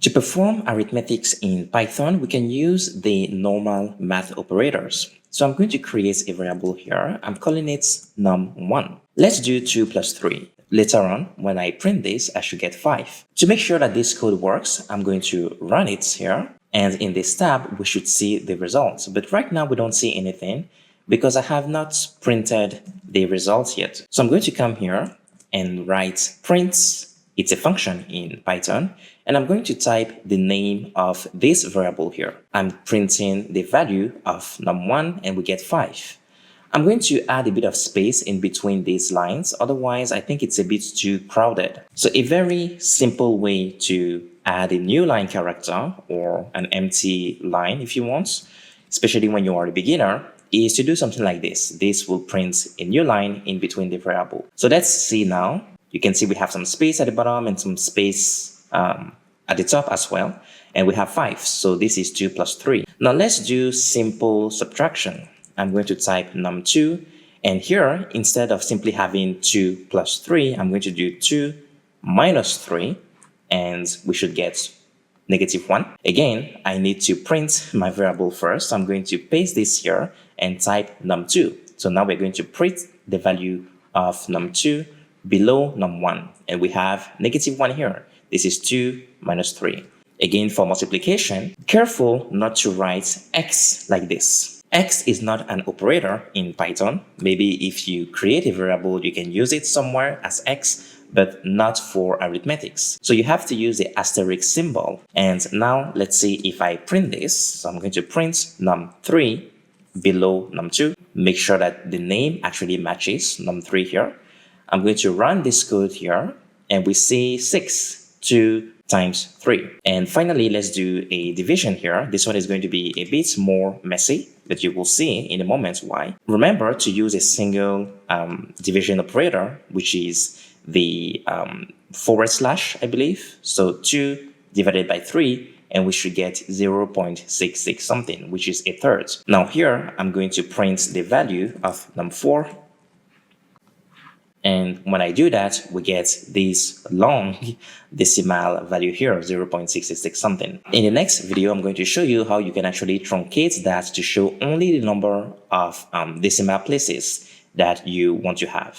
To perform arithmetics in Python, we can use the normal math operators. So I'm going to create a variable here. I'm calling it num1. Let's do 2 plus 3. Later on, when I print this, I should get 5. To make sure that this code works, I'm going to run it here. And in this tab, we should see the results. But right now, we don't see anything because I have not printed the results yet. So I'm going to come here and write print. It's a function in Python, and I'm going to type the name of this variable here. I'm printing the value of num1 and we get 5. I'm going to add a bit of space in between these lines, otherwise I think it's a bit too crowded. So a very simple way to add a new line character or an empty line if you want, especially when you are a beginner, is to do something like this. This will print a new line in between the variable. So let's see now. You can see we have some space at the bottom and some space at the top as well. And we have 5. So this is 2 plus 3. Now let's do simple subtraction. I'm going to type num2. And here, instead of simply having 2 plus 3, I'm going to do 2 minus 3. And we should get -1. Again, I need to print my variable first. I'm going to paste this here and type num2. So now we're going to print the value of num2 below num1, and we have -1 here. This is 2 minus 3. Again, for multiplication, careful not to write x like this. X is not an operator in Python. Maybe if you create a variable, you can use it somewhere as x, but not for arithmetics. So you have to use the asterisk symbol. And now let's see if I print this. So I'm going to print num3 below num2. Make sure that the name actually matches num3 here. I'm going to run this code here, and we see 6, 2 times 3. And finally, let's do a division here. This one is going to be a bit more messy, but you will see in a moment why. Remember to use a single division operator, which is the /, I believe. So 2 divided by 3, and we should get 0.66 something, which is a third. Now here, I'm going to print the value of num4. And when I do that, we get this long decimal value here, 0.666 something. In the next video, I'm going to show you how you can actually truncate that to show only the number of decimal places that you want to have.